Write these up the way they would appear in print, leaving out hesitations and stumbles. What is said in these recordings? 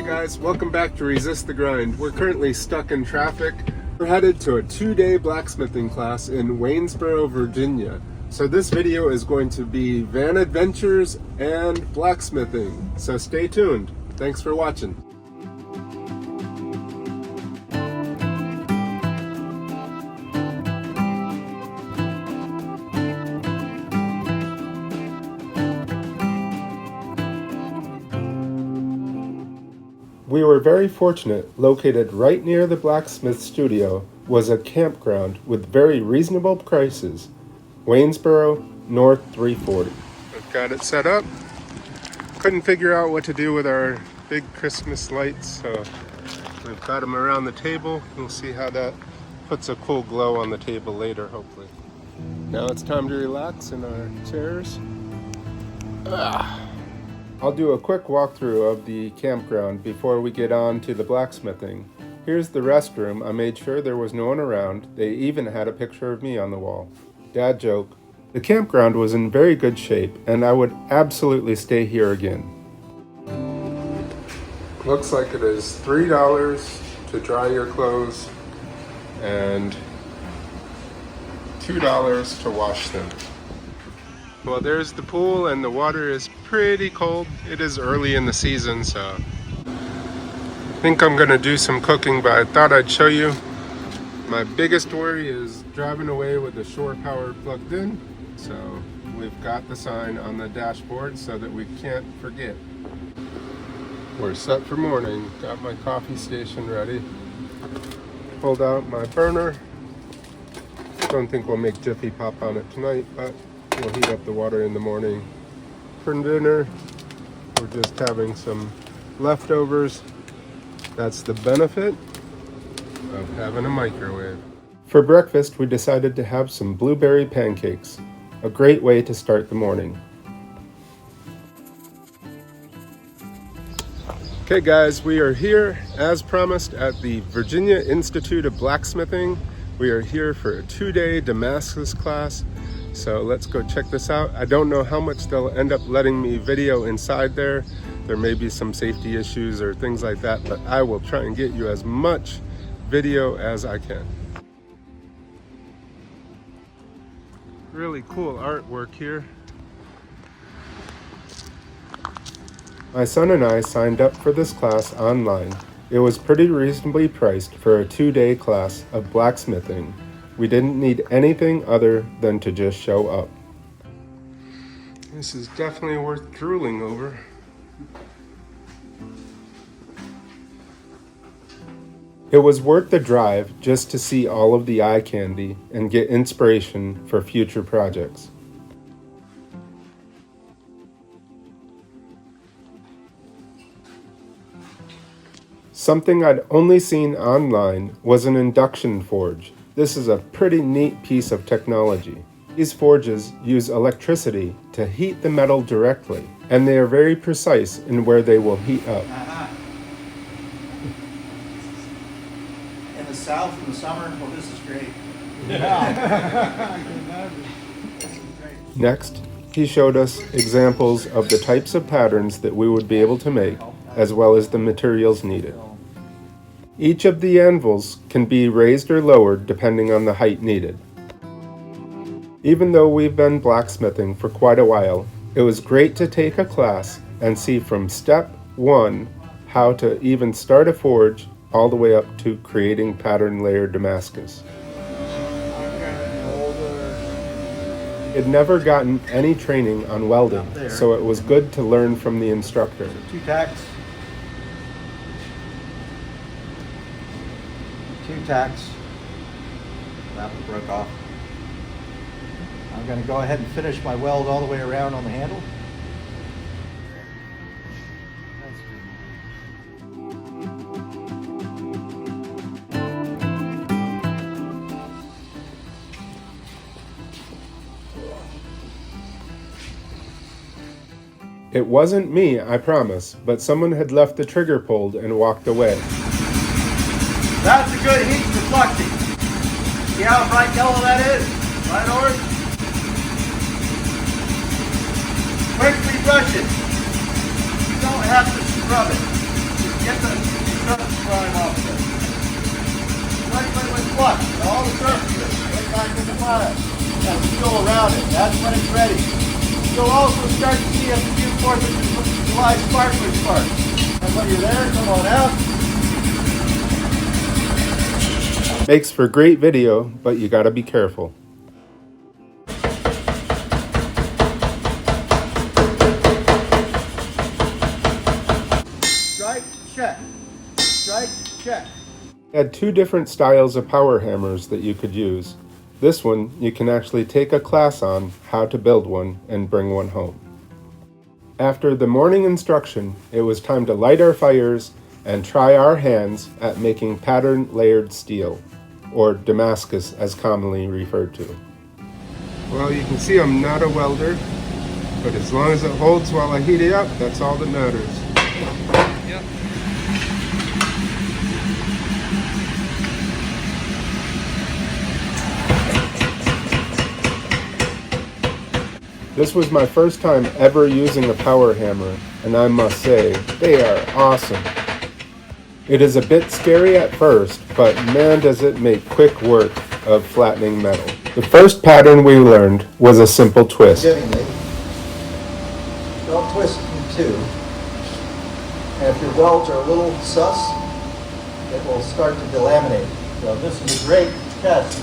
Hey guys, welcome back to Resist the Grind. We're currently stuck in traffic. We're headed to a 2-day blacksmithing class in Waynesboro, Virginia. So this video is going to be van adventures and blacksmithing. So stay tuned. Thanks for watching. We were very fortunate. Located right near the blacksmith studio was a campground with very reasonable prices. Waynesboro North 340. I've got it set up. Couldn't figure out what to do with our big Christmas lights, so we've got them around the table. We'll see how that puts a cool glow on the table later, hopefully. Now it's time to relax in our chairs. I'll do a quick walkthrough of the campground before we get on to the blacksmithing. Here's the restroom. I made sure there was no one around. They even had a picture of me on the wall. Dad joke. The campground was in very good shape, and I would absolutely stay here again. Looks like it is $3 to dry your clothes and $2 to wash them. Well, there's the pool, and the water is pretty cold. It is early in the season, so I think I'm gonna do some cooking, but I thought I'd show you. My biggest worry is driving away with the shore power plugged in, so we've got the sign on the dashboard so that we can't forget. We're set for morning. Got my coffee station ready. Pulled out my burner. Don't think we'll make Jiffy Pop on it tonight, but we'll heat up the water in the morning. For dinner, we're just having some leftovers. That's the benefit of having a microwave. For breakfast, we decided to have some blueberry pancakes. A great way to start the morning. Okay guys, we are here as promised at the Virginia Institute of Blacksmithing. We are here for a 2-day Damascus class. So let's go check this out. I don't know how much they'll end up letting me video inside there. There may be some safety issues or things like that, but I will try and get you as much video as I can. Really cool artwork here. My son and I signed up for this class online. It was pretty reasonably priced for a 2-day class of blacksmithing. We didn't need anything other than to just show up. This is definitely worth drooling over. It was worth the drive just to see all of the eye candy and get inspiration for future projects. Something I'd only seen online was an induction forge. This is a pretty neat piece of technology. These forges use electricity to heat the metal directly, and they are very precise in where they will heat up. In the south in the summer, well, this is great. Next, he showed us examples of the types of patterns that we would be able to make, as well as the materials needed. Each of the anvils can be raised or lowered depending on the height needed. Even though we've been blacksmithing for quite a while, it was great to take a class and see from step 1 how to even start a forge all the way up to creating pattern layered Damascus. I'd never gotten any training on welding, so it was good to learn from the instructor. 2 tacks. 2 tacks. That one broke off. I'm going to go ahead and finish my weld all the way around on the handle. It wasn't me, I promise, but someone had left the trigger pulled and walked away. That's a good heat deflecting. See how bright yellow that is? Right, Orange? Quickly brush it. You don't have to scrub it. Just get Prime officer. Anybody with flux, all the surfaces, right back in the fire. Got steel around it. That's when it's ready. You'll also start to see a few 4th of July sparkler sparks. And when you're there, come on out. Makes for great video, but you gotta be careful. Strike, check. Strike, check. I had 2 different styles of power hammers that you could use. This one, you can actually take a class on how to build one and bring one home. After the morning instruction, it was time to light our fires and try our hands at making pattern layered steel, or Damascus as commonly referred to. Well, you can see I'm not a welder, but as long as it holds while I heat it up, that's all that matters. Yep. This was my first time ever using a power hammer, and I must say, they are awesome. It is a bit scary at first, but man does it make quick work of flattening metal. The first pattern we learned was a simple twist. Don't twist in 2. And if your welds are a little sus, it will start to delaminate. So this is a great test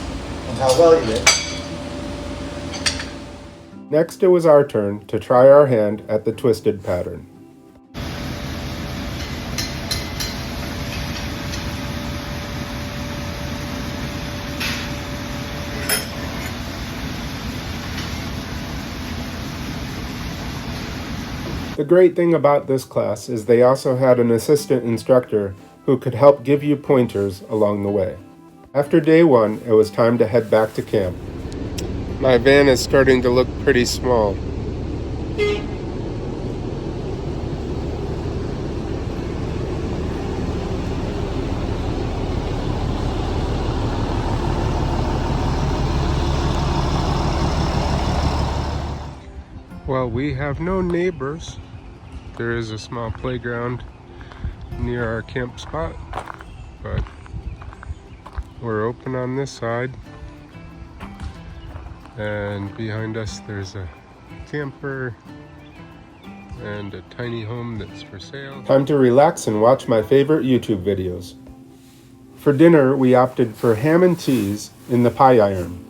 on how well you did. Next, it was our turn to try our hand at the twisted pattern. The great thing about this class is they also had an assistant instructor who could help give you pointers along the way. After day 1, it was time to head back to camp. My van is starting to look pretty small. Well, we have no neighbors. There is a small playground near our camp spot, but we're open on this side. And behind us there's a camper and a tiny home that's for sale. Time to relax and watch my favorite YouTube videos. For dinner, we opted for ham and cheese in the pie iron.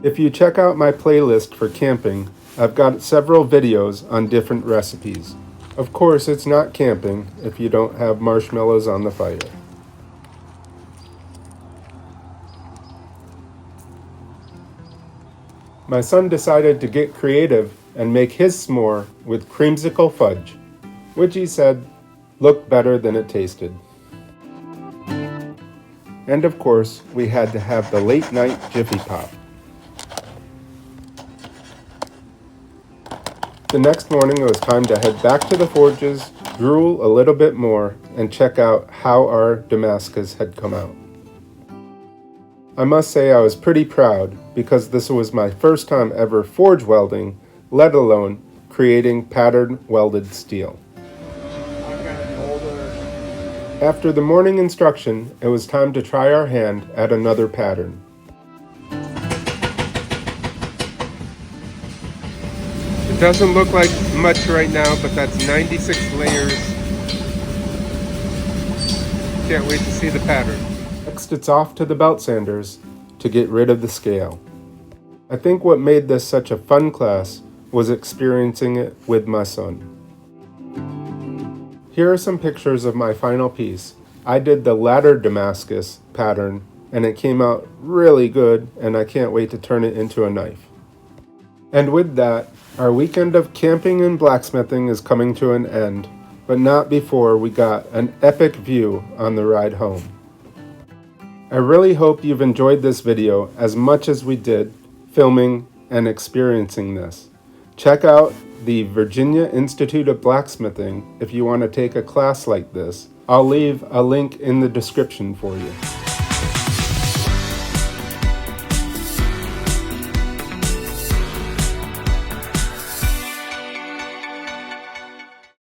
If you check out my playlist for camping, I've got several videos on different recipes. Of course, it's not camping if you don't have marshmallows on the fire. My son decided to get creative and make his s'more with creamsicle fudge, which he said looked better than it tasted. And of course, we had to have the late night Jiffy Pop. The next morning, it was time to head back to the forges, drool a little bit more, and check out how our Damascus had come out. I must say I was pretty proud because this was my first time ever forge welding, let alone creating pattern welded steel. After the morning instruction, it was time to try our hand at another pattern. It doesn't look like much right now, but that's 96 layers. Can't wait to see the pattern. Next, it's off to the belt sanders to get rid of the scale. I think what made this such a fun class was experiencing it with my son. Here are some pictures of my final piece. I did the ladder Damascus pattern and it came out really good, and I can't wait to turn it into a knife. And with that, our weekend of camping and blacksmithing is coming to an end, but not before we got an epic view on the ride home. I really hope you've enjoyed this video as much as we did filming and experiencing this. Check out the Virginia Institute of Blacksmithing if you want to take a class like this. I'll leave a link in the description for you.